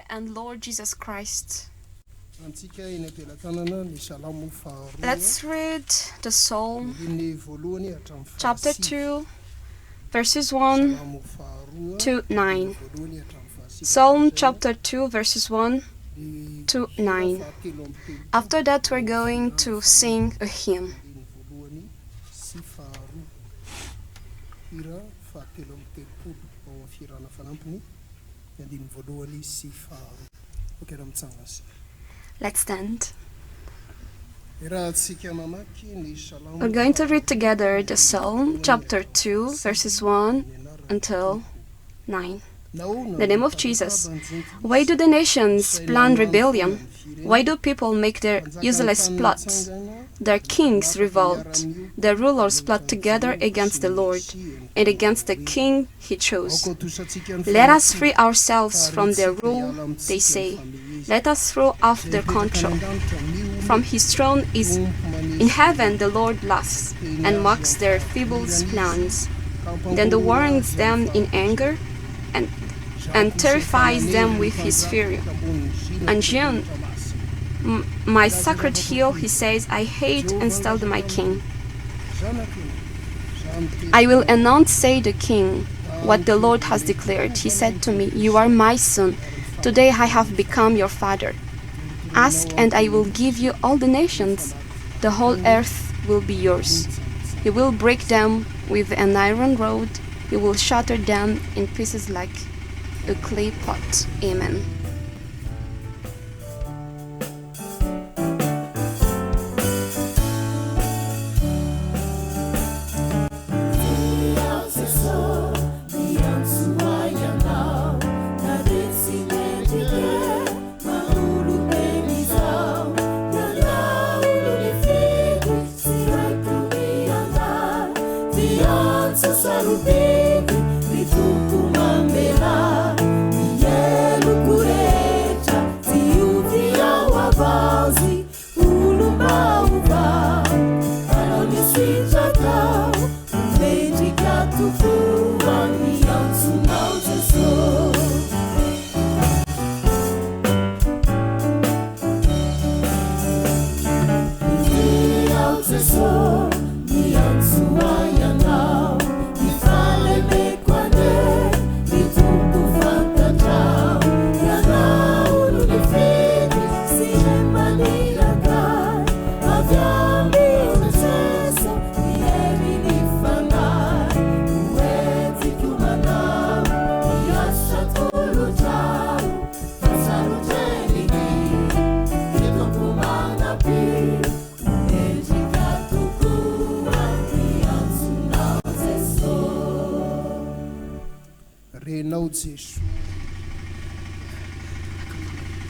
and Lord Jesus Christ. Let's read the Psalm chapter 2, verses 1 to 9. Psalm chapter 2, verses 1 to 9. After that, we're going to sing a hymn. Let's stand. We're going to read together the Psalm chapter 2, verses 1 until 9. In the name of Jesus. Why do the nations plan rebellion? Why do people make their useless plots? Their kings revolt. Their rulers plot together against the Lord and against the king he chose. Let us free ourselves from their rule, they say. Let us throw off their control. From his throne is in heaven the Lord laughs and mocks their feeble plans. Then he warns them in anger and terrifies them with his fury. And Jona, my sacred hill, he says, I hate and installed my king. I will announce, say the king, what the Lord has declared. He said to me, you are my son. Today I have become your father. Ask and I will give you all the nations. The whole earth will be yours. You will break them with an iron rod. You will shatter them in pieces like a clay pot. Amen.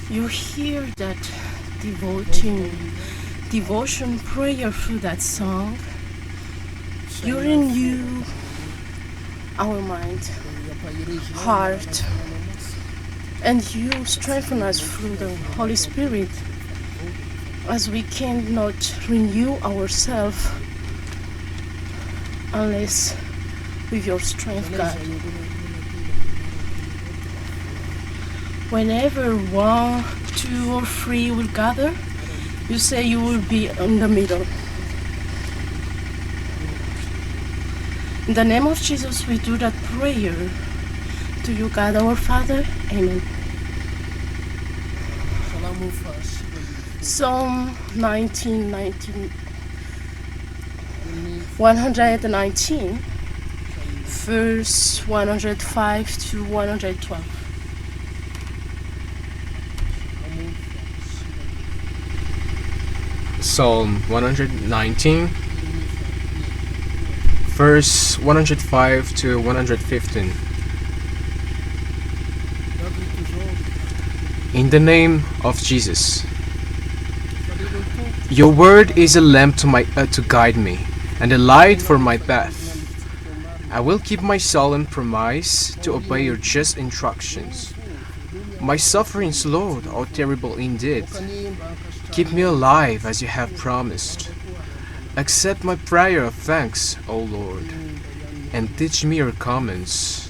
You hear that devotion prayer through that song. You renew our mind, heart, and you strengthen us through the Holy Spirit, as we cannot renew ourselves unless with your strength, God. Whenever 1, 2, or 3 will gather, you say you will be in the middle. In the name of Jesus, we do that prayer to you, God, our Father. Amen. Psalm 119, verse 105 to 112. Psalm 119, verse 105 to 115. In the name of Jesus. Your word is a lamp to guide me, and a light for my path. I will keep my solemn promise to obey your just instructions. My sufferings, Lord, are terrible indeed. Keep me alive as you have promised. Accept my prayer of thanks, O Lord, and teach me your commands.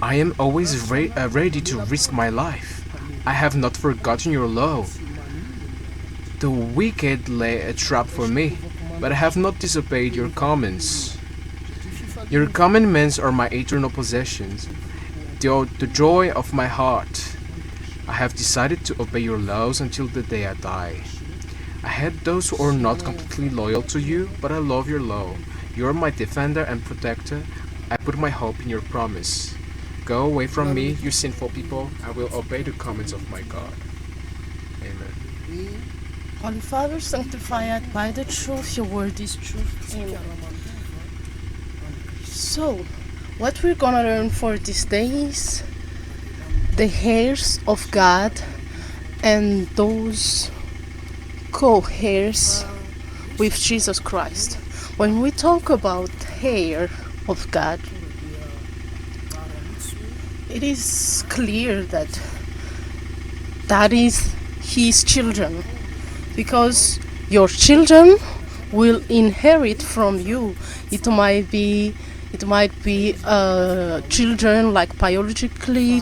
I am always ready to risk my life. I have not forgotten your law. The wicked lay a trap for me, but I have not disobeyed your commands. Your commandments are my eternal possessions, the joy of my heart. I have decided to obey your laws until the day I die. I hate those who are not completely loyal to you, but I love your law. You are my defender and protector. I put my hope in your promise. Go away from me, you sinful people. I will obey the commands of my God. Amen. Holy Father, sanctified by the truth, your word is truth. Amen. So, what we're gonna learn for this day is the heirs of God and those co-heirs with Jesus Christ. When we talk about heir of God, it is clear that that is his children, because your children will inherit from you. It might be children like biologically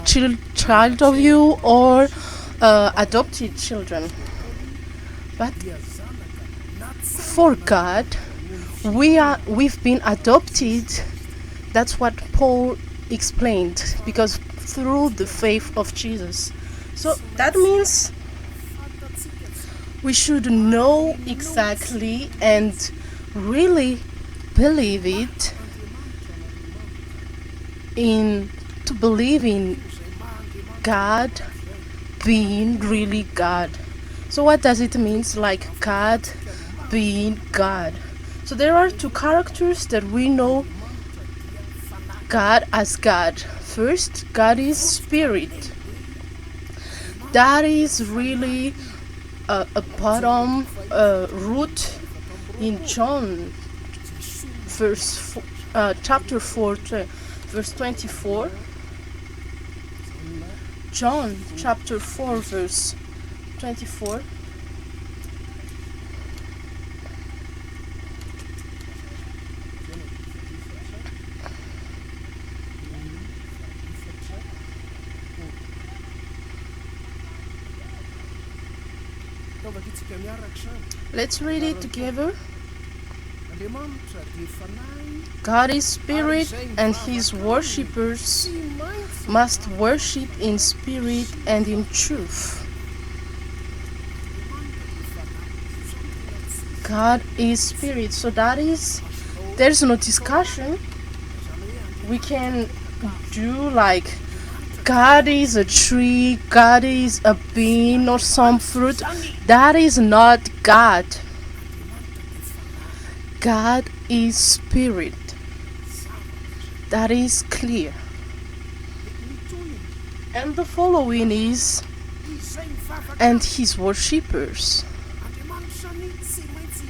child of you, or adopted children. But for God, we've been adopted. That's what Paul explained, because through the faith of Jesus. So that means we should know exactly and really believe it, to believe in God being really God. So what does it mean, like God being God? So there are two characters that we know God as God. First, God is spirit. That is really a bottom root in John chapter 4 verse 24. John chapter 4 verse 24. Let's read it together. God is spirit, and his worshippers must worship in spirit and in truth. God is spirit, so that is, there's no discussion. We can do like God is a tree, God is a bean or some fruit. That is not God. God is spirit. That is clear. And the following is, and his worshippers.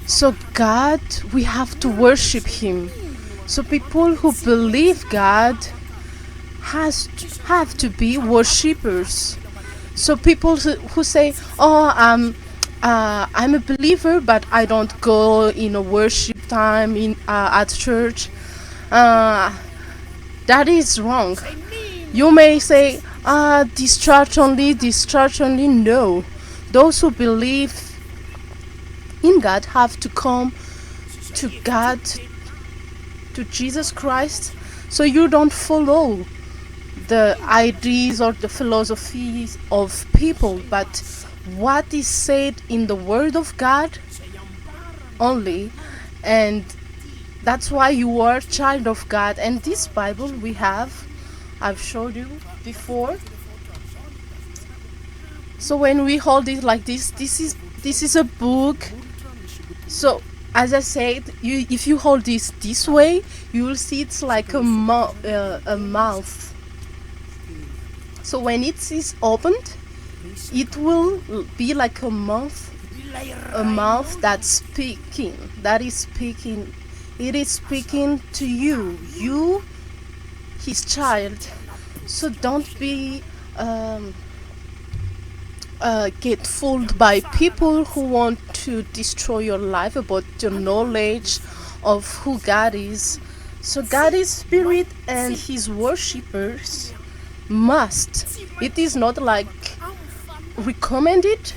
So God, we have to worship him. So people who believe God have to be worshippers. So people who say, "Oh, I'm a believer, but I don't go in a worship time at church," that is wrong. You may say, "This church only, this church only." No, those who believe in God have to come to God, to Jesus Christ. So you don't follow the ideas or the philosophies of people, but what is said in the Word of God only. And that's why you are a child of God. And this Bible I've showed you before. So when we hold it like this is a book. So as I said, if you hold this way, you will see it's like a mouth. So when it is opened, it will be like a mouth that's speaking. That is speaking. It is speaking to you, his child. So don't be get fooled by people who want to destroy your life about your knowledge of who God is. So God is spirit, and his worshippers must. It is not like recommended,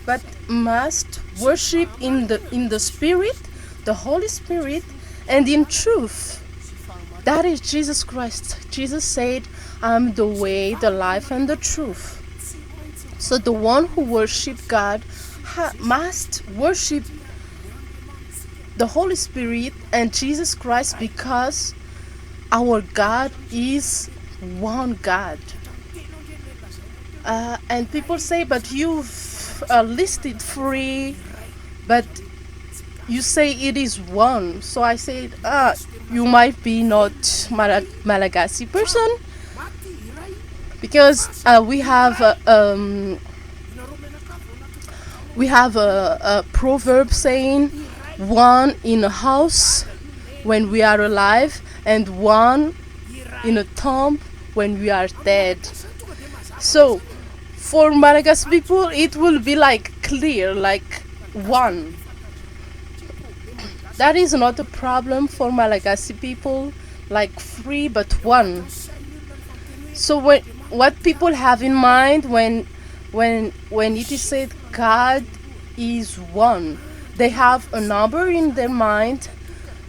but must worship in the Spirit, the Holy Spirit, and in truth. That is Jesus Christ. Jesus said, "I'm the way, the life, and the truth." So the one who worship God must worship the Holy Spirit and Jesus Christ, because our God is one God. And people say, "But you've listed three, but you say it is one." So I said, you might be not Malagasy person, because we have a proverb saying, "One in a house when we are alive, and one in a tomb when we are dead." So for Malagasy people, it will be like clear, like one. That is not a problem for Malagasy people, like three but one. So what people have in mind when it is said God is one, they have a number in their mind,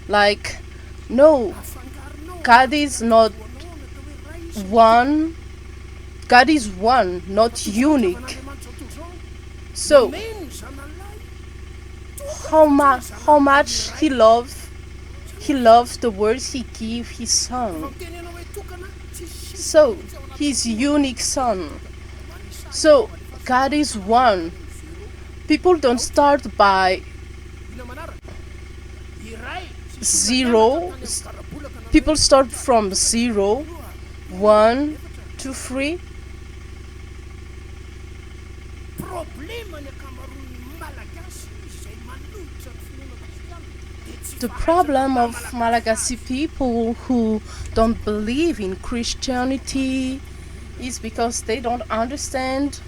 like, no, God is not one. God is one, not unique. So how much he loves the words he gave his son. So his unique son. So God is one. People don't start by zero. People start from 0, 1, 2, 3. The problem of Malagasy people who don't believe in Christianity is because they don't understand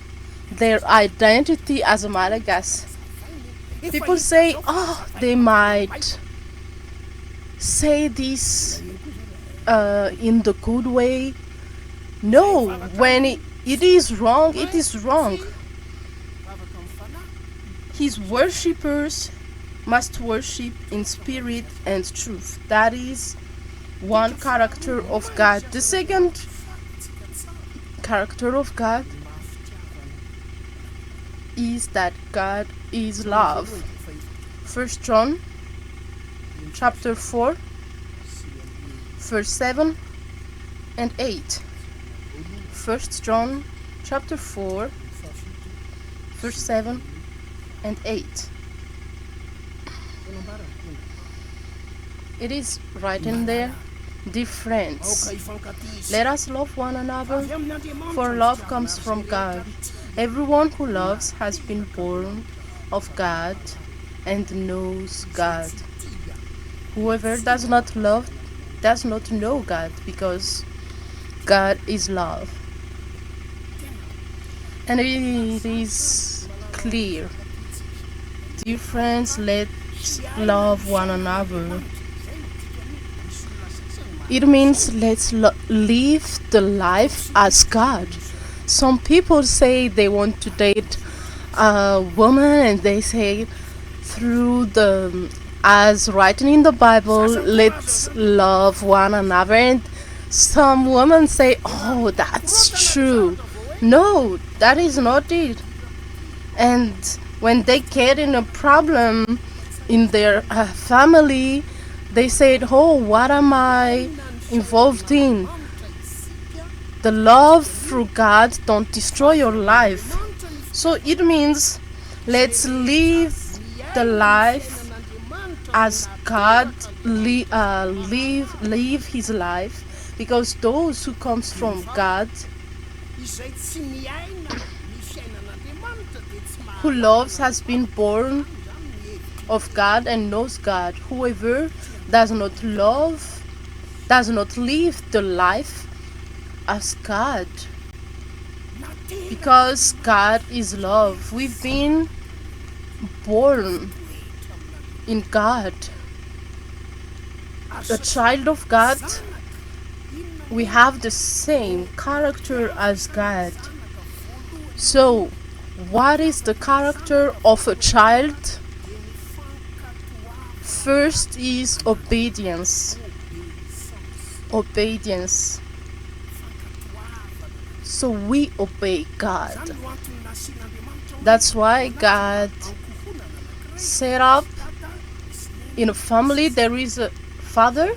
their identity as a Malagasy. People say, they might say this in the good way. No, when it is wrong, it is wrong. His worshippers must worship in spirit and truth. That is one character of God. The second character of God is that God is love. 1 John chapter 4 verse 7 and 8. 1 John chapter 4 verse 7 and 8. It is right in there. Dear friends, let us love one another, for love comes from God. Everyone who loves has been born of God and knows God. Whoever does not love does not know God, because God is love. And it is clear. Dear friends, let's love one another. It means let's live the life as God. Some people say they want to date a woman, and they say as written in the Bible, let's love one another. And some women say, "Oh, that's true." No, that is not it. And when they get in a problem in their family, they said, "Oh, what am I involved in?" The love through God don't destroy your life. So it means let's live the life as God live his life, because those who comes from God, who loves, has been born of God and knows God. Whoever does not love, does not live the life as God, because God is love. We've been born in God. A child of God we have the same character as God. So, what is the character of a child? First is obedience. Obedience. So we obey God. That's why God set up in a family there is a father,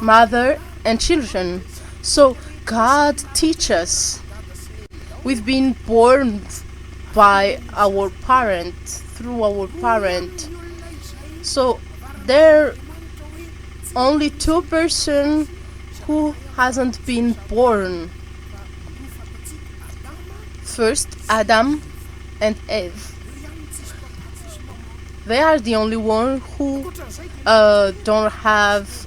mother, and children. So God teaches us. We've been born by our parent, through our parent. So there are only two persons who hasn't been born. First, Adam and Eve. They are the only one who don't have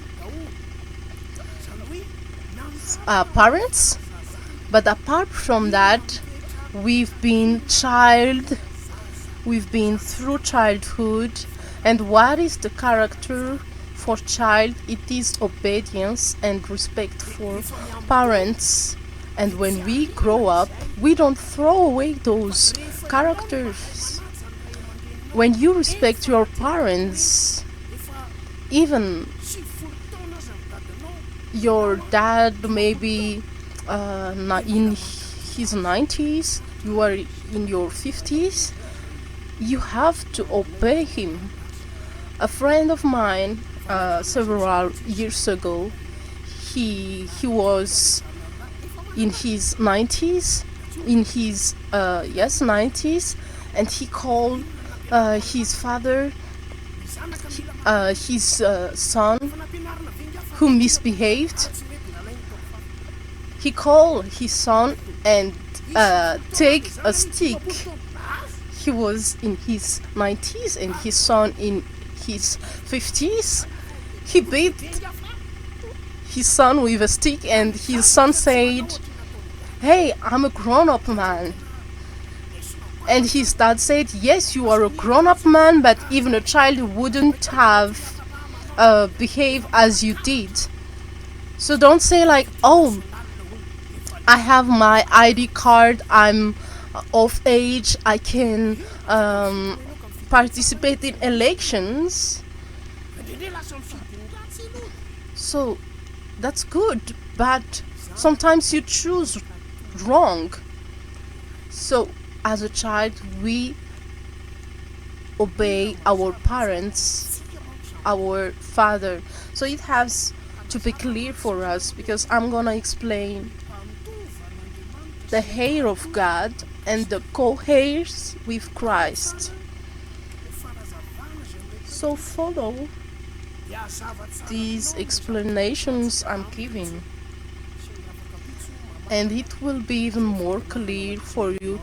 parents. But apart from that, we've been through childhood. And what is the character for child? It is obedience and respect for parents. And when we grow up, we don't throw away those characters. When you respect your parents, even your dad maybe in his 90s, you are in your 50s, you have to obey him. A friend of mine, several years ago, he was in his 90s, 90s, and he called his father, his son who misbehaved. He called his son and take a stick. He was in his 90s and his son in his 50s. He beat his son with a stick, and his son said, "Hey, I'm a grown-up man." And his dad said, "Yes, you are a grown-up man, but even a child wouldn't have behaved as you did. So don't say like, oh, I have my ID card, I'm of age, I can participate in elections." So that's good, but sometimes you choose wrong. So as a child, we obey our parents, our father. So it has to be clear for us, because I'm gonna explain the heir of God and the co-heirs with Christ. So follow these explanations I'm giving, and it will be even more clear for you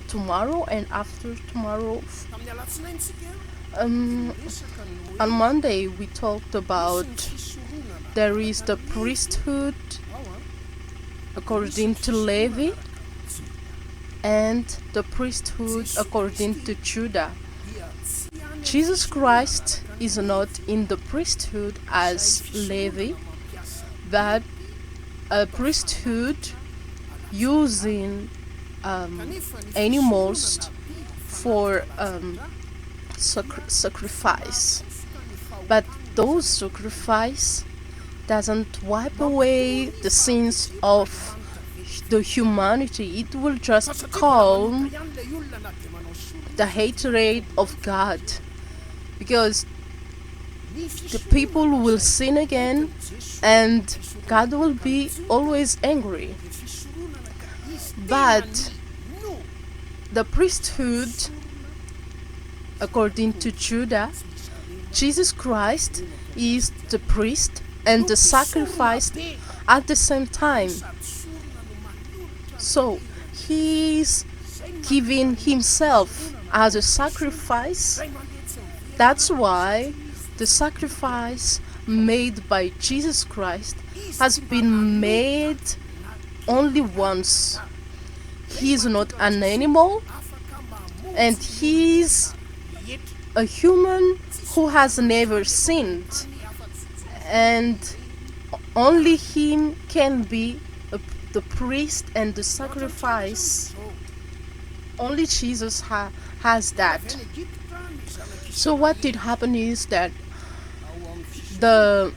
tomorrow and after tomorrow. On Monday we talked about there is the priesthood according to Levi and the priesthood according to Judah. Jesus Christ is not in the priesthood as Levi, but a priesthood using animals for sacrifice. But those sacrifice doesn't wipe away the sins of the humanity. It will just calm the hatred of God, because the people will sin again and God will be always angry. But the priesthood according to Judah, Jesus Christ is the priest and the sacrifice at the same time. So he's giving himself as a sacrifice. That's why the sacrifice made by Jesus Christ has been made only once. He is not an animal, and he's a human who has never sinned. And only him can be the priest and the sacrifice. Only Jesus has that. So what did happen is that the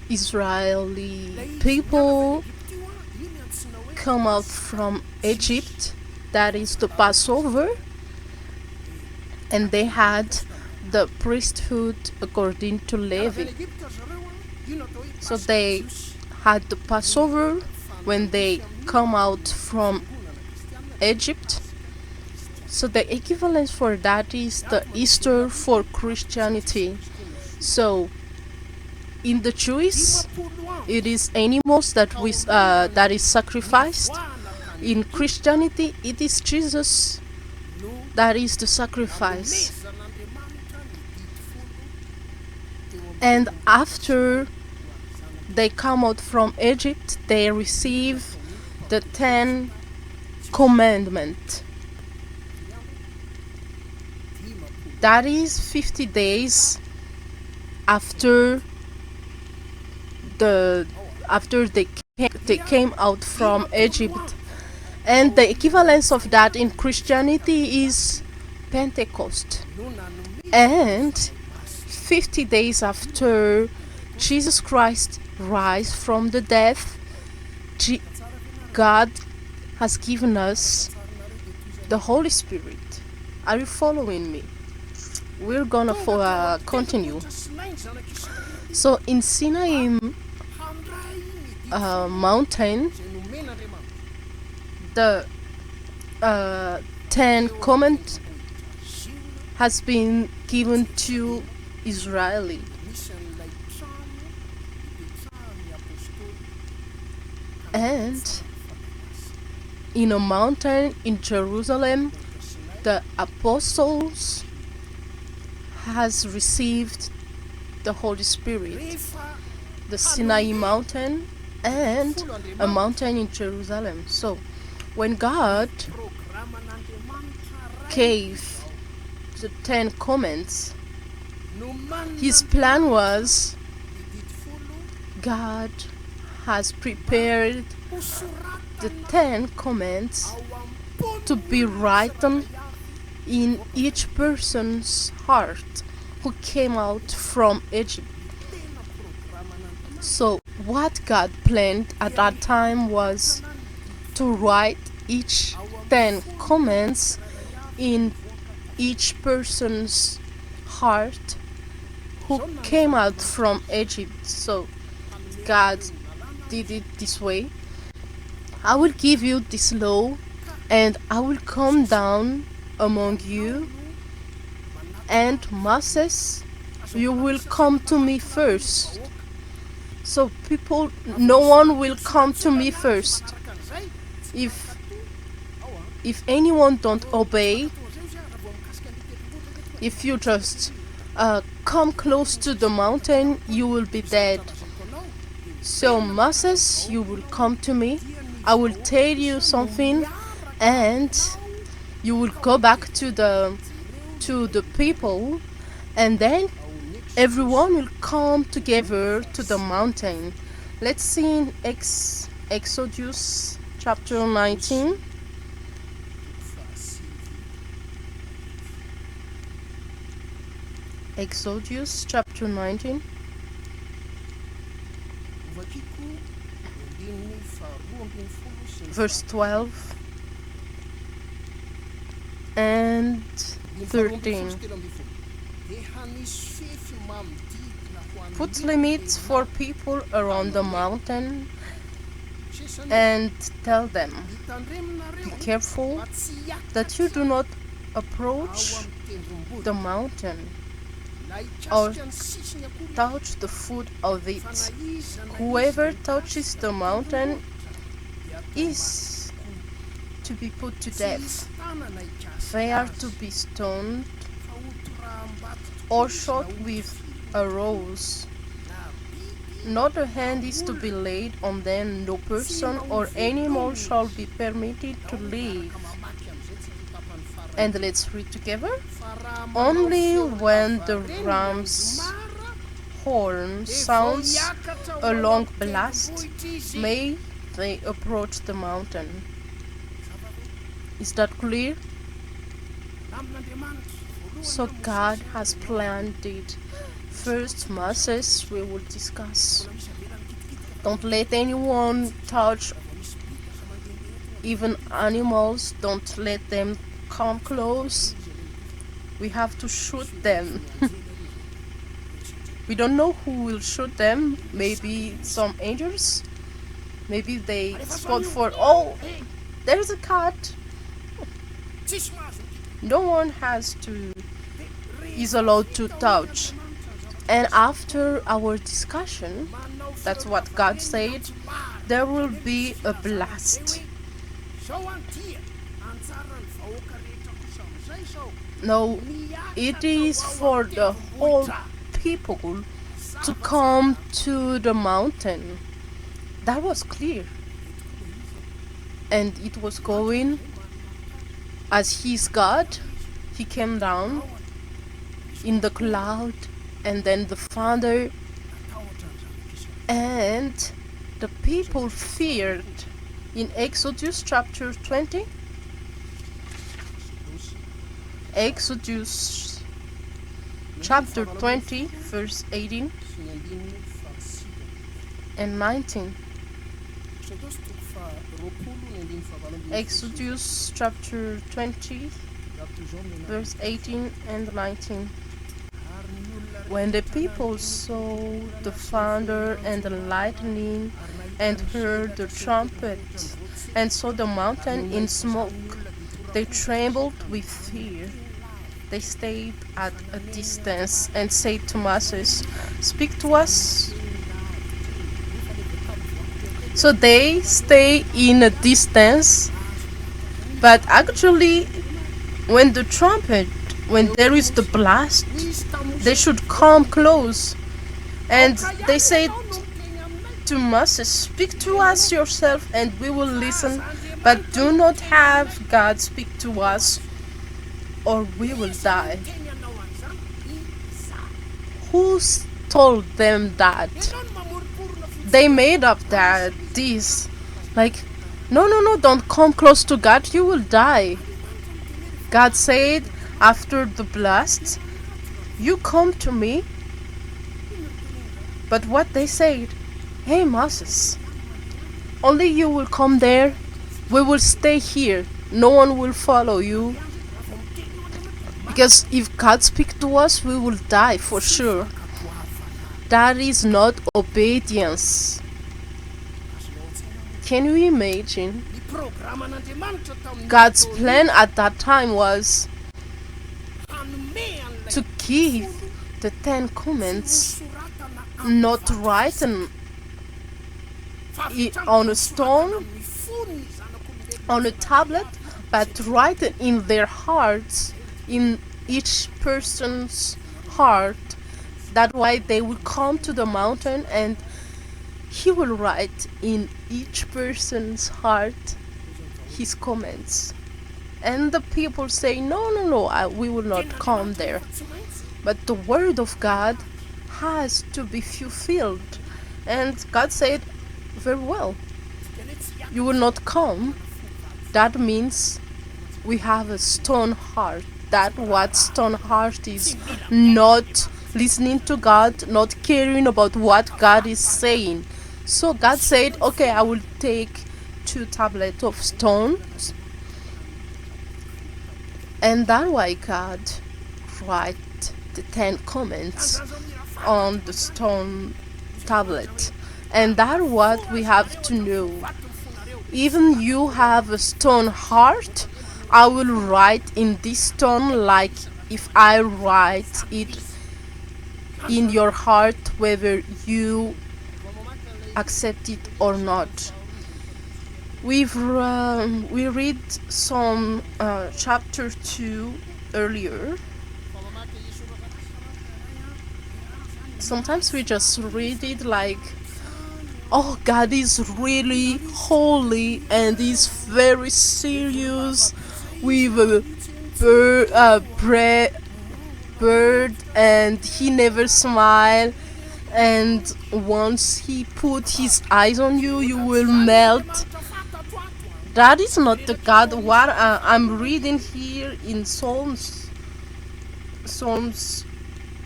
Israeli people come out from Egypt, that is the Passover, and they had the priesthood according to Levi. So they had the Passover when they come out from Egypt. So the equivalent for that is the Easter for Christianity. So in the Jews, it is animals that is sacrificed. In Christianity, it is Jesus that is the sacrifice. And after they come out from Egypt, they receive the 10 Commandments. That is 50 days after they came out from Egypt. And the equivalence of that in Christianity is Pentecost. And 50 days after Jesus Christ rise from the dead, God has given us the Holy Spirit. Are you following me? We're gonna continue. So in Sinai mountain, the 10 Commandments has been given to Israeli. And in a mountain in Jerusalem, the apostles has received the Holy Spirit. The Sinai mountain and a mountain in Jerusalem. So when God gave the 10 Commandments, his plan was God has prepared the 10 Commandments to be written in each person's heart who came out from Egypt. So what God planned at that time was to write each 10 Commandments in each person's heart who came out from Egypt. So God did it this way. I will give you this law, and I will come down among you, and Moses, you will come to me first. So people, no one will come to me first. If anyone don't obey, if you just come close to the mountain, you will be dead. So Moses, you will come to me, I will tell you something, and you will go back to the people, and then everyone will come together to the mountain. Let's see in Exodus chapter 19. Exodus chapter 19. Verse 12 and 13. Put limits for people around the mountain and tell them, be careful that you do not approach the mountain or touch the foot of it. Whoever touches the mountain is to be put to death. They are to be stoned or shot with arrows. Not a hand is to be laid on them. No person or animal shall be permitted to live. And let's read together. Only when the ram's horn sounds a long blast, may they approach the mountain. Is that clear? So God has planned it. First Moses we will discuss. Don't let anyone touch, even animals, don't let them come close. We have to shoot them. We don't know who will shoot them. Maybe some angels. Maybe they spot for, oh, there's a cat. No one is allowed to touch. And after our discussion, that's what God said, there will be a blast. No, it is for the whole people to come to the mountain. That was clear. And it was going, as He's God, He came down in the cloud, and then the thunder, and the people feared. In Exodus chapter 20, Exodus chapter 20 verse 18 and 19. Exodus chapter 20 verse 18 and 19. When the people saw the thunder and the lightning and heard the trumpet and saw the mountain in smoke, they trembled with fear. They stayed at a distance and said to Moses, "Speak to us." So they stay in a distance, but actually when the trumpet, when there is the blast, they should come close. And they said to Moses, "Speak to us yourself and we will listen, but do not have God speak to us or we will die." Who told them that? They made up this. Like, no, don't come close to God, you will die. God said after the blast, "You come to me." But what they said, "Hey Moses, only you will come there, we will stay here, no one will follow you. Because if God speaks to us, we will die for sure." That is not obedience. Can you imagine? God's plan at that time was to give the 10 Commandments not written on a stone, on a tablet, but written in their hearts, in each person's heart. That's why they will come to the mountain and He will write in each person's heart His comments. And the people say, no, we will not come there. But the word of God has to be fulfilled. And God said, very well, you will not come. That means we have a stone heart. That what stone heart is, not listening to God, not caring about what God is saying. So God said, okay, I will take 2 tablets of stones. And that's why God write the 10 Commandments on the stone tablet. And that's what we have to know. Even you have a stone heart, I will write in this stone like if I write it in your heart, whether you accept it or not. We read some chapter 2 earlier. Sometimes we just read it like, oh, God is really holy and is very serious with a bird and He never smiles. and once he put his eyes on you, you will melt. That is not the God. What I'm reading here in Psalms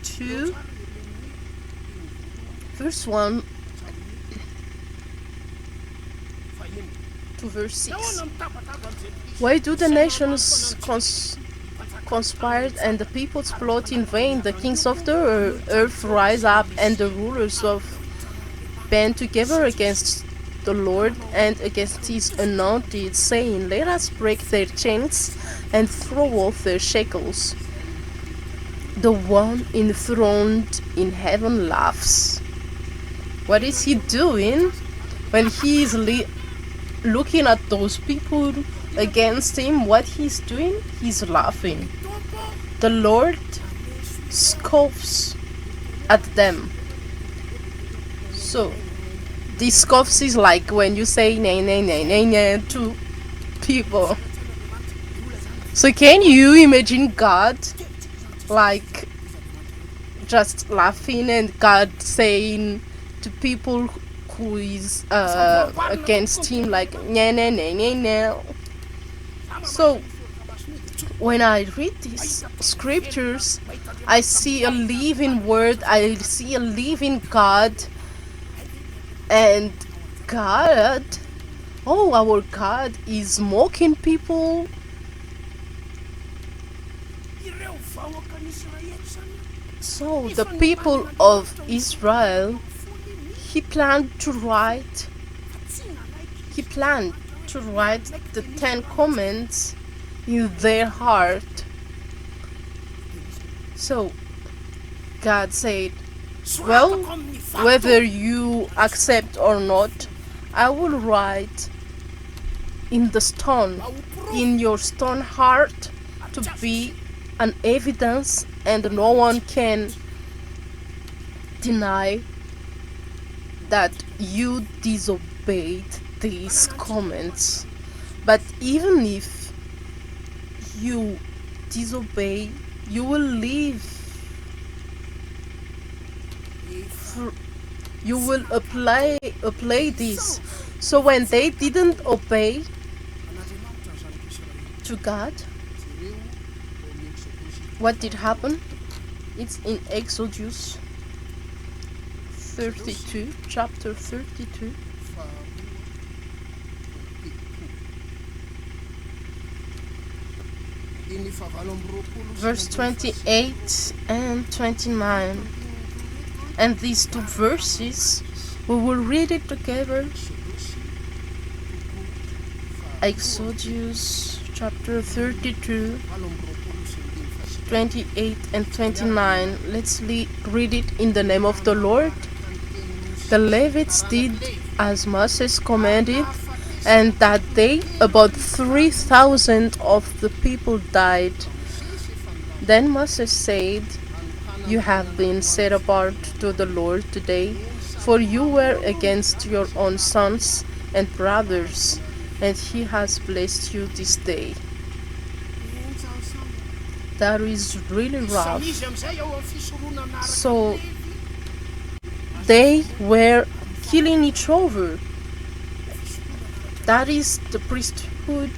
2, verse 1 to verse 6. Why do the nations conspire and the peoples plot in vain? The kings of the earth rise up, and the rulers of band together against the Lord and against his anointed, saying, let us break their chains and throw off their shackles. The one enthroned in heaven laughs. What is he doing when he is looking at those people against him? What he's doing? He's laughing. The Lord scoffs at them. So this scoffs is like when you say nay nay nay nay nay to people. So can you imagine God like just laughing and God saying to people who is against him like nah nah nah nah nah? So when I read these scriptures, I see a living word, I see a living God. And God, oh, our God is mocking people. So the people of Israel, he planned to write the 10 Commandments in their heart. So God said, well, whether you accept or not, I will write in the stone, in your stone heart, to be an evidence, and no one can deny that you disobeyed these comments. But even if you disobey, you will live. You will apply this. So when they didn't obey to God, what did happen? It's in Exodus 32, chapter 32. Verse 28 and 29. And these two verses, we will read it together. Exodus chapter 32, 28 and 29. Let's read it in the name of the Lord. The Levites did as Moses commanded, and that day about 3,000 of the people died. Then Moses said, you have been set apart to the Lord today, for you were against your own sons and brothers, and he has blessed you this day. That is really rough. So they were killing each other. That is the priesthood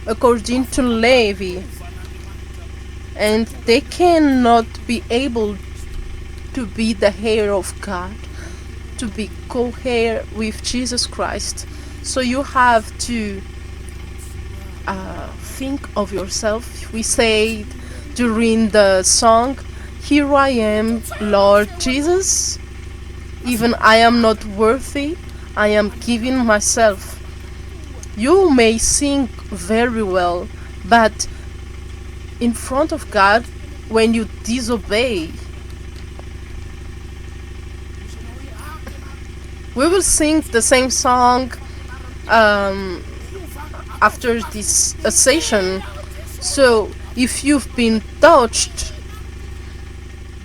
according to Levi. And they cannot be able to be the heir of God, to be co-heir with Jesus Christ. So you have to think of yourself. We say during the song, here I am, Lord Jesus, even I am not worthy, I am giving myself. You may sing very well, but in front of God, when you disobey, we will sing the same song after this session. So if you've been touched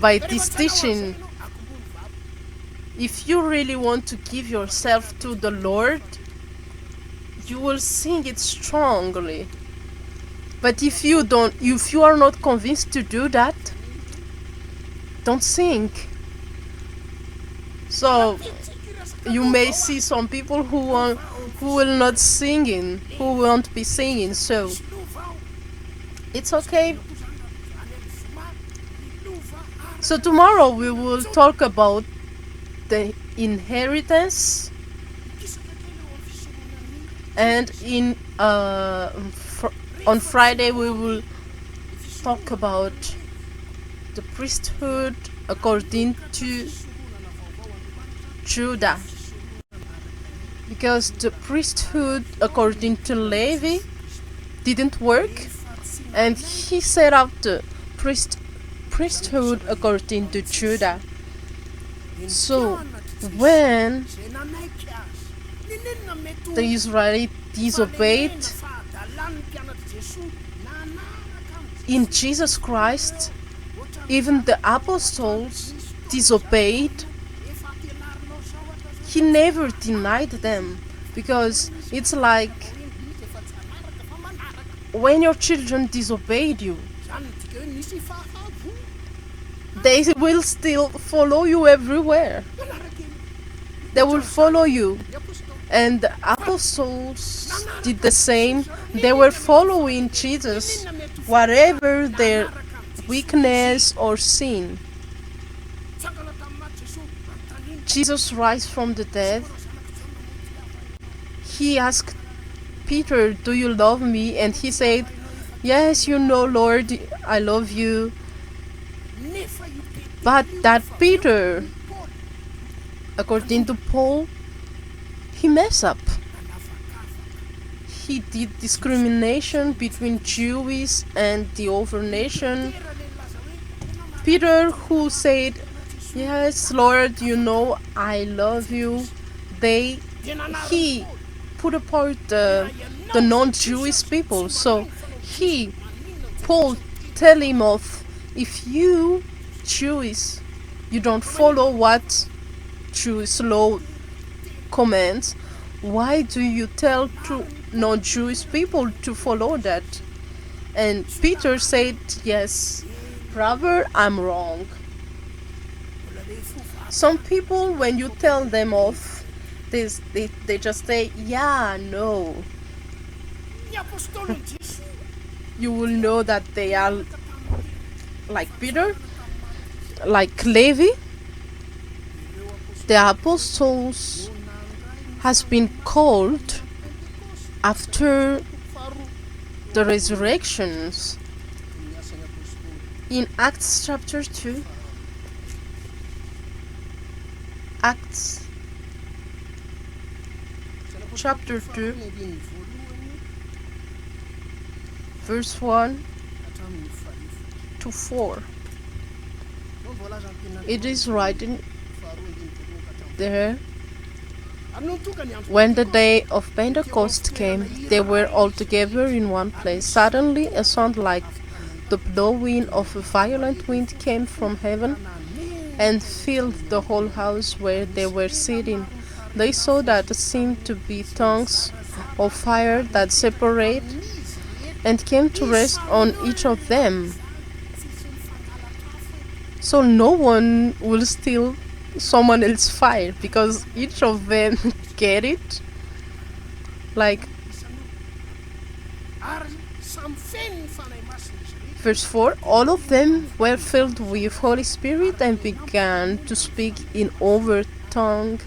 by this teaching, if you really want to give yourself to the Lord, you will sing it strongly. But if you are not convinced to do that, don't sing. So you may see some people who will not singing, who won't be singing. So it's okay. So tomorrow we will talk about the inheritance, and on Friday we will talk about the priesthood according to Judah, because the priesthood according to Levi didn't work, and he set up the priesthood according to Judah. So when the Israelites disobeyed in Jesus Christ, even the apostles disobeyed, he never denied them, because it's like when your children disobeyed you, they will still follow you everywhere. They will follow you. And the apostles did the same. They were following Jesus, whatever their weakness or sin. Jesus rise from the dead. He asked Peter, "Do you love me?" And he said, "Yes, you know, Lord, I love you." But that Peter, according to Paul, he messed up. He did discrimination between Jews and the other nation. Peter, who said, "Yes, Lord, you know I love you," he put apart the non-Jewish people. So Paul tell him off, if you Jews, you don't follow what Jewish law commands, why do you tell to non-Jewish people to follow that? And Peter said, "Yes, brother, I'm wrong." Some people, when you tell them off, they just say, "Yeah, no." You will know that they are like Peter, like Levi. The apostles has been called after the resurrections. In Acts chapter 2, Acts chapter 2, verse 1 to 4. It is written there, when the day of Pentecost came, they were all together in one place. Suddenly a sound like the blowing of a violent wind came from heaven and filled the whole house where they were sitting. They saw that seemed to be tongues of fire that separated and came to rest on each of them. So no one will steal someone else's fire, because each of them get it. Like verse 4, all of them were filled with Holy Spirit and began to speak in other tongue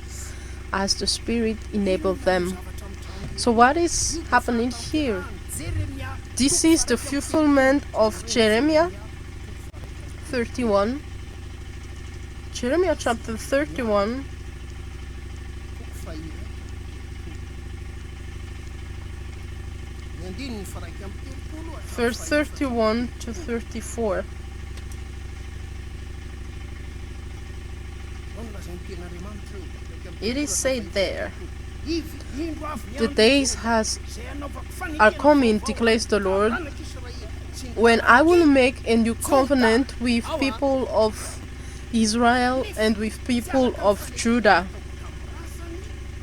as the Spirit enabled them. So what is happening here? This is the fulfillment of Jeremiah 31. Jeremiah chapter 31. Verse 31 to 34. It is said there, "The days are coming, declares the Lord, when I will make a new covenant with people of Israel and with people of Judah.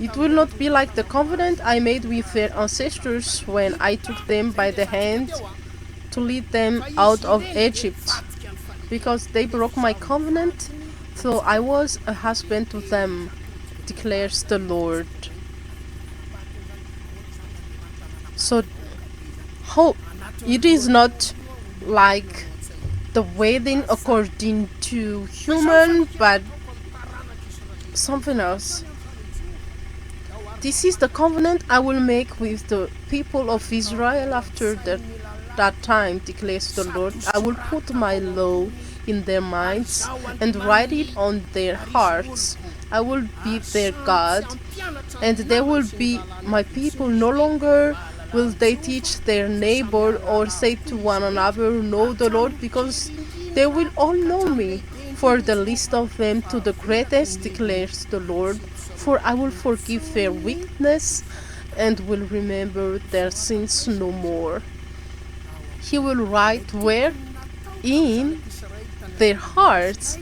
It will not be like the covenant I made with their ancestors when I took them by the hand to lead them out of Egypt. because they broke my covenant, so I was a husband to them, declares the Lord. So how it is not like the wedding according to human, but something else. This is the covenant I will make with the people of Israel after that time, declares the Lord. I will put my law in their minds and write it on their hearts. I will be their God, and they will be my people. No longer will they teach their neighbor or say to one another, know the Lord, because they will all know me, for the least of them to the greatest, declares the Lord. For I will forgive their wickedness and will remember their sins no more. He will write where? In their hearts.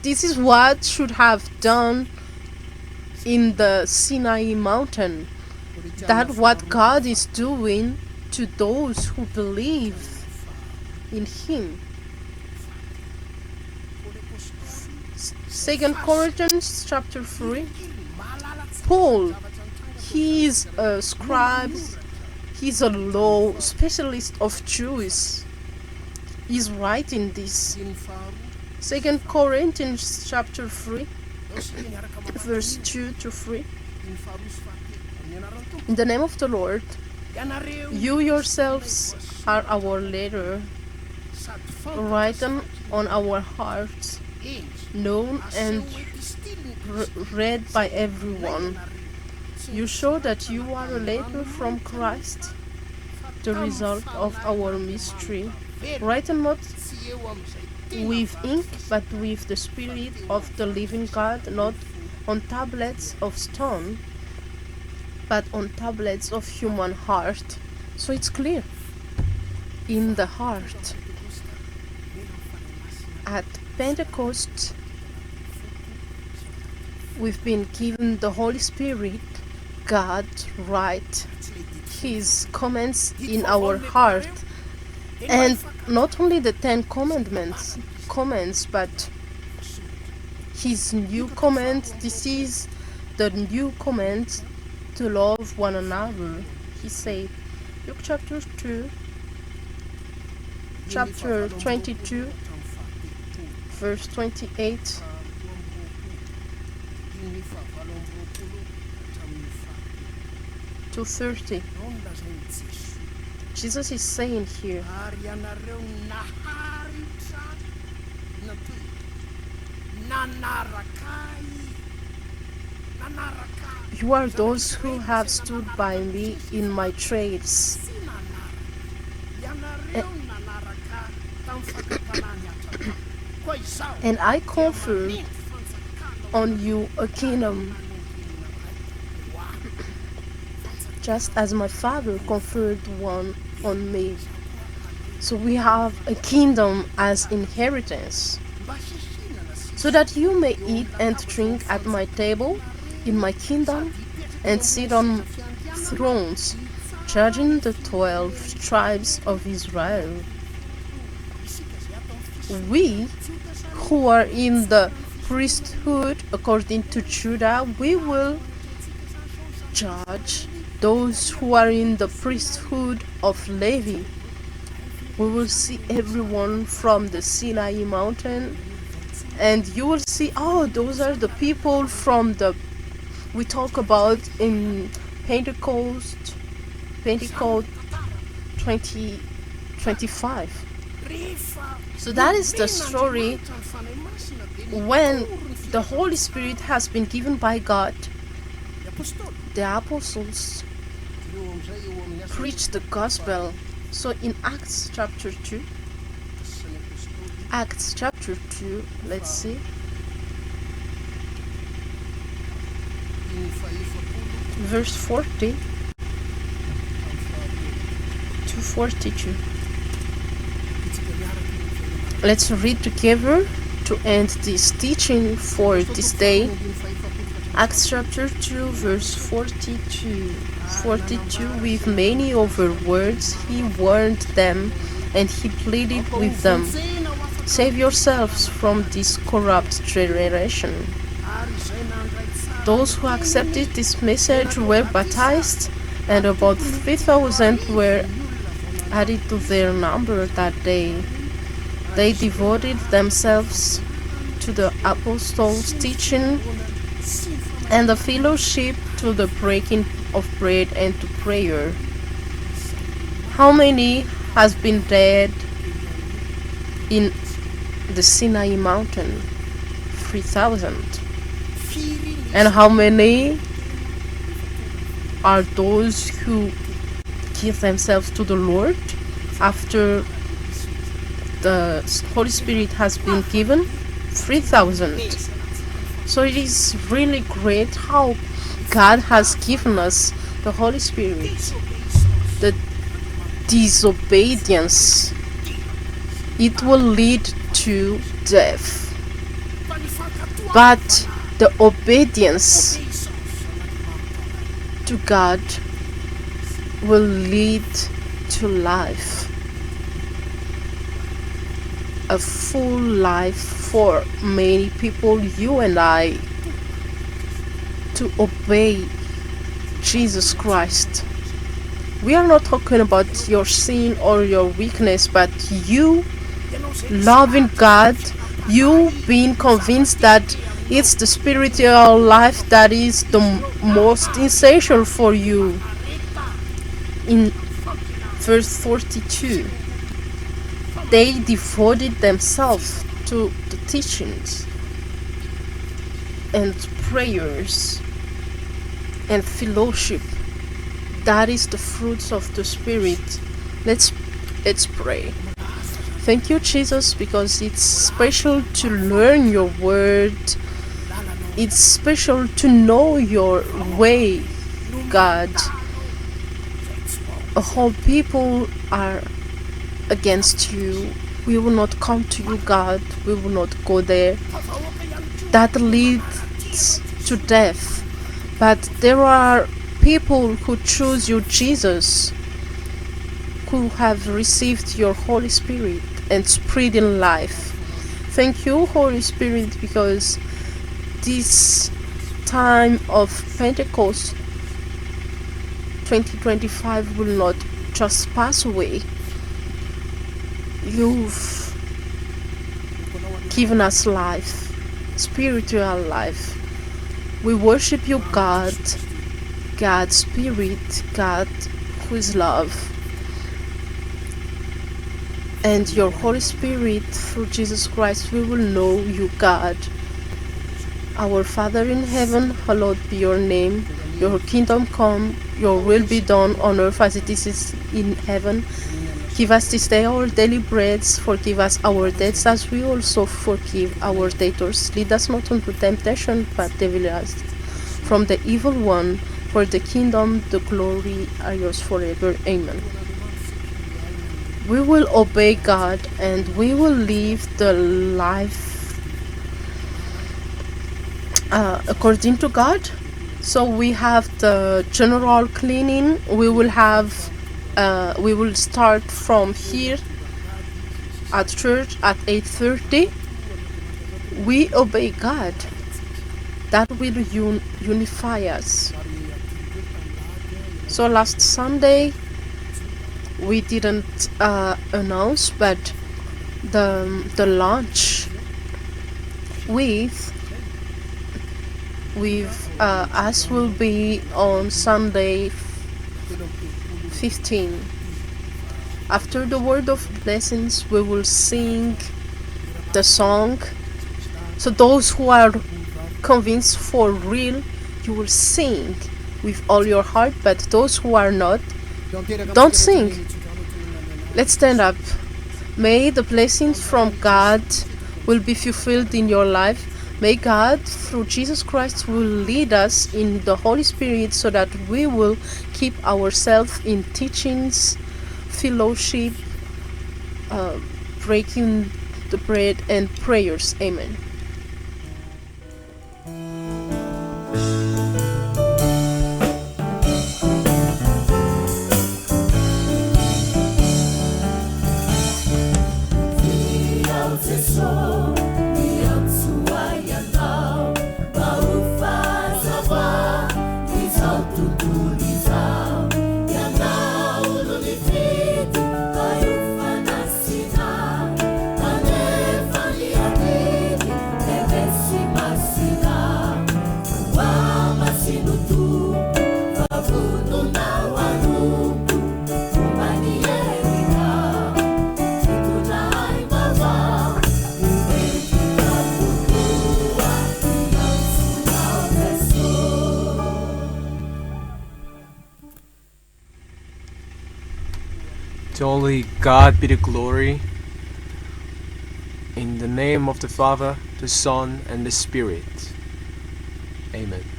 This is what should have done in the Sinai mountain. That's what God is doing to those who believe in Him. 2 Corinthians chapter 3. Paul, he is a scribe, he's a law specialist of Jews. He's writing this. 2 Corinthians chapter 3, verse 2 to 3. In the name of the Lord, you yourselves are our letter, written on our hearts, known and read by everyone. You show that you are a letter from Christ, the result of our mystery, written not with ink but with the Spirit of the living God, not on tablets of stone but on tablets of human heart. So it's clear, in the heart. At Pentecost, we've been given the Holy Spirit. God write His comments in our heart, and not only the 10 commandments, but His new command. This is the new command, to love one another. He said, Luke chapter 2, chapter 22, verse 28 to 30. Jesus is saying here, you are those who have stood by me in my trades. And I confer on you a kingdom, just as my Father conferred one on me. So we have a kingdom as inheritance, so that you may eat and drink at my table in my kingdom and sit on thrones, judging the 12 tribes of Israel. We who are in the priesthood according to Judah, we will judge those who are in the priesthood of Levi. We will see everyone from the Sinai mountain, and you will see, oh, those are the people from the, we talk about in Pentecost 2025. So that is the story when the Holy Spirit has been given by God. The apostles preached the gospel. So in Acts chapter 2, let's see, verse 40 to 42. Let's read together to end this teaching for this day. Acts chapter 2, verse 42. With many other words he warned them, and he pleaded with them, Save yourselves from this corrupt generation. Those who accepted this message were baptized, and about 3,000 were added to their number that day. They devoted themselves to the apostles' teaching and the fellowship, to the breaking of bread and to prayer. How many has been dead in the Sinai mountain? 3,000. And how many are those who give themselves to the Lord after the Holy Spirit has been given? 3,000. So it is really great how God has given us the Holy Spirit. The disobedience, it will lead to death, but the obedience to God will lead to life, a full life for many people, you and I, to obey Jesus Christ. We are not talking about your sin or your weakness, but you loving God, you being convinced that it's the spiritual life that is the most essential for you. In verse 42, they devoted themselves to the teachings and prayers and fellowship. That is the fruits of the Spirit. Let's pray. Thank you, Jesus, because it's special to learn your word. It's special to know your way, God. All people are against you. We will not come to you, God. We will not go there. That leads to death. But there are people who choose you, Jesus, who have received your Holy Spirit and spread in life. Thank you, Holy Spirit, because this time of Pentecost 2025 will not just pass away. You've given us life, spiritual life. We worship you, God, God Spirit, God who is love. And your Holy Spirit, through Jesus Christ, we will know you, God. Our Father in heaven, hallowed be your name. Your kingdom come, your will be done on earth as it is in heaven. Give us this day our daily bread. Forgive us our debts as we also forgive our debtors. Lead us not into temptation, but deliver us from the evil one. For the kingdom, the glory are yours forever. Amen. We will obey God and we will live the life according to God. So we have the general cleaning. We will start from here at church at 8:30. We obey God. That will unify us. So last Sunday we didn't announce, but the launch with us will be on Sunday 15. After the word of blessings, we will sing the song. So those who are convinced for real, you will sing with all your heart, but those who are not, don't sing. Let's stand up. May the blessings from God will be fulfilled in your life. May God, through Jesus Christ, will lead us in the Holy Spirit so that we will keep ourselves in teachings, fellowship, breaking the bread and prayers. Amen. This To only God be the glory. In the name of the Father, the Son, and the Spirit. Amen.